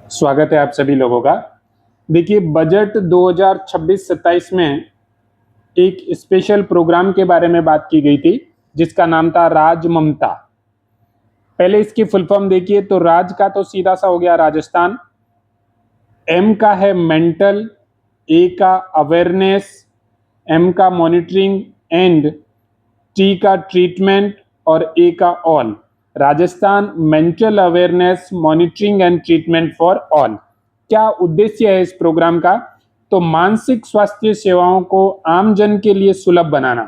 स्वागत है आप सभी लोगों का। देखिए, बजट 2026-27 में एक स्पेशल प्रोग्राम के बारे में बात की गई थी जिसका नाम था राज ममता। पहले इसकी फुल फॉर्म देखिए तो राज का तो सीधा सा हो गया राजस्थान, एम का है मेंटल, ए का अवेयरनेस, एम का मॉनिटरिंग एंड टी का ट्रीटमेंट और ए का all. Rajasthan mental awareness monitoring and treatment for all. क्या उद्देश्य है इस प्रोग्राम का? तो मानसिक स्वास्थ्य सेवाओं को आमजन के लिए सुलभ बनाना।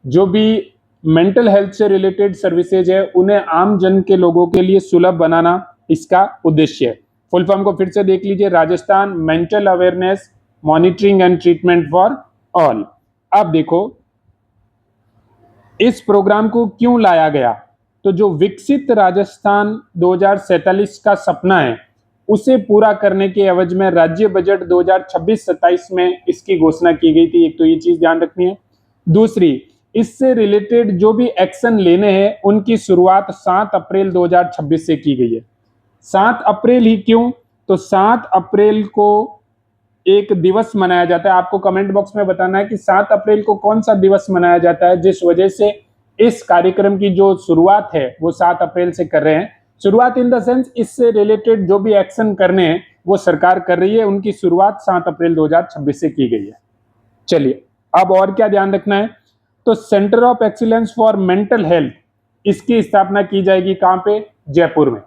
जो भी मेंटल हेल्थ से रिलेटेड सर्विसेज है उन्हें आम जन के लोगों के लिए सुलभ बनाना इसका उद्देश्य है। फुल फॉर्म को फिर से देख लीजिए, Rajasthan mental awareness monitoring and treatment for all. अब देखो इस प्रोग्राम को क्यों लाया गया, तो जो विकसित राजस्थान 2047 का सपना है उसे पूरा करने के एवज में राज्य बजट 2026-27 में इसकी घोषणा की गई थी। एक तो ये चीज ध्यान रखनी है। दूसरी, इससे रिलेटेड जो भी एक्शन लेने हैं उनकी शुरुआत 7 अप्रैल 2026 से की गई है। 7 अप्रैल ही क्यों? तो 7 अप्रैल को एक दिवस मनाया जाता है। आपको कमेंट बॉक्स में बताना है कि 7 अप्रैल को कौन सा दिवस मनाया जाता है जिस वजह से इस कार्यक्रम की जो शुरुआत है वो 7 अप्रैल से कर रहे हैं। शुरुआत इन द सेंस इससे रिलेटेड जो भी एक्शन करने हैं वो सरकार कर रही है, उनकी शुरुआत 7 अप्रैल 2026 से की गई है। चलिए, अब और क्या ध्यान रखना है, तो centre of excellence for mental health इसकी स्थापना की जाएगी कहां पे? जयपुर में।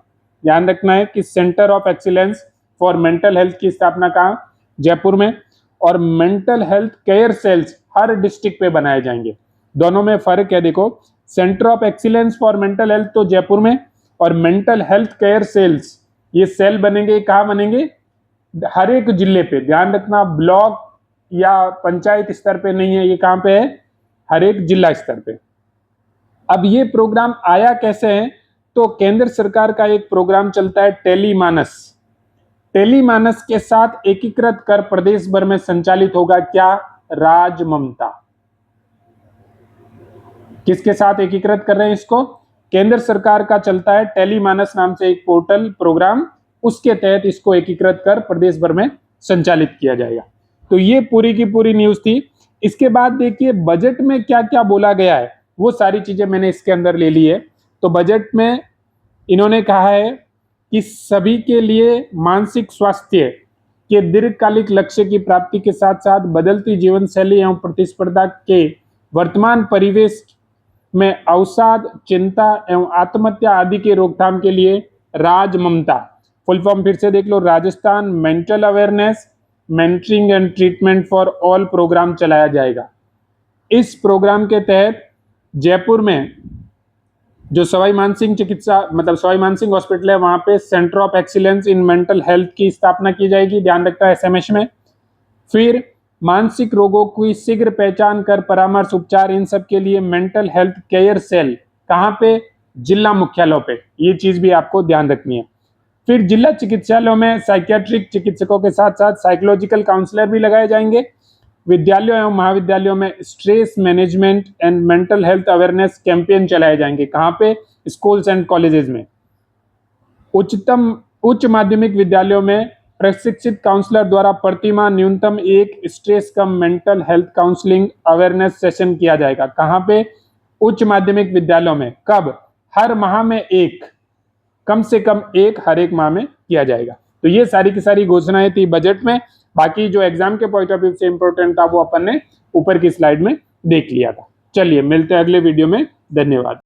ध्यान रखना है कि centre of excellence for mental health की स्थापना कहां? जयपुर में। और मेंटल हेल्थ केयर सेल्स हर डिस्ट्रिक्ट पे बनाए जाएंगे। दोनों में फर्क है। देखो, centre of excellence for mental health तो जयपुर में, और मेंटल हेल्थ केयर सेल्स ये सेल बनेंगे कहां बनेंगे? हर एक जिले पे। ध्यान रखना, ब्लॉक या पंचायत स्तर पे नहीं है, ये कहां पे है? हर एक जिला स्तर पे। अब ये प्रोग्राम आया कैसे है? तो केंद्र सरकार का एक प्रोग्राम चलता है टेलीमानस। टेलीमानस के साथ एकीकृत कर प्रदेश भर में संचालित होगा क्या? राज ममता। किसके साथ एकीकृत कर रहे हैं इसको? केंद्र सरकार का चलता है टेलीमानस नाम से एक पोर्टल प्रोग्राम, उसके तहत इसको एकीकृत कर प्रदेश भर में संचालित किया जाएगा। तो ये पूरी की पूरी न्यूज थी। इसके बाद देखिए बजट में क्या क्या बोला गया है, वो सारी चीजें मैंने इसके अंदर ले ली है। तो बजट में इन्होंने कहा है कि सभी के लिए मानसिक स्वास्थ्य के दीर्घकालिक लक्ष्य की प्राप्ति के साथ साथ बदलती जीवन शैली एवं प्रतिस्पर्धा के वर्तमान परिवेश में अवसाद, चिंता एवं आत्महत्या आदि के रोकथाम के लिए राज ममता, फुल फॉर्म फिर से देख लो, Rajasthan mental awareness mentoring and treatment for all programme चलाया जाएगा। इस प्रोग्राम के तहत जयपुर में जो सवाई मानसिंह चिकित्सा मतलब सवाई मानसिंह हॉस्पिटल है वहां पे centre of excellence in mental health की स्थापना की जाएगी। ध्यान रखता है एसएमएस में। फिर मानसिक रोगों की शीघ्र पहचान कर परामर्श, उपचार, इन सब के लिए मेंटल हेल्थ केयर सेल कहां पे? जिला मुख्यालयों पे। ये चीज भी आपको ध्यान रखनी है। फिर जिला चिकित्सालयों में साइकियाट्रिक चिकित्सकों के साथ साथ साइकोलॉजिकल काउंसलर भी लगाए जाएंगे। विद्यालयों एवं महाविद्यालयों में stress management and mental health awareness campaign चलाए जाएंगे। कहां पे? स्कूल्स एंड कॉलेजेस में। उच्च माध्यमिक विद्यालयों में प्रशिक्षित काउंसलर द्वारा प्रतिमाह न्यूनतम एक स्ट्रेस कम mental health counselling awareness session किया जाएगा। कहां पे? उच्च माध्यमिक विद्यालयों में। कब? हर माह में एक, कम से कम एक हर एक माह में किया जाएगा। तो ये सारी की सारी घोषणाएं थी बजट में। बाकी जो एग्जाम के पॉइंट ऑफ व्यू से इंपॉर्टेंट था वो अपन ने ऊपर की स्लाइड में देख लिया था। चलिए मिलते हैं अगले वीडियो में। धन्यवाद।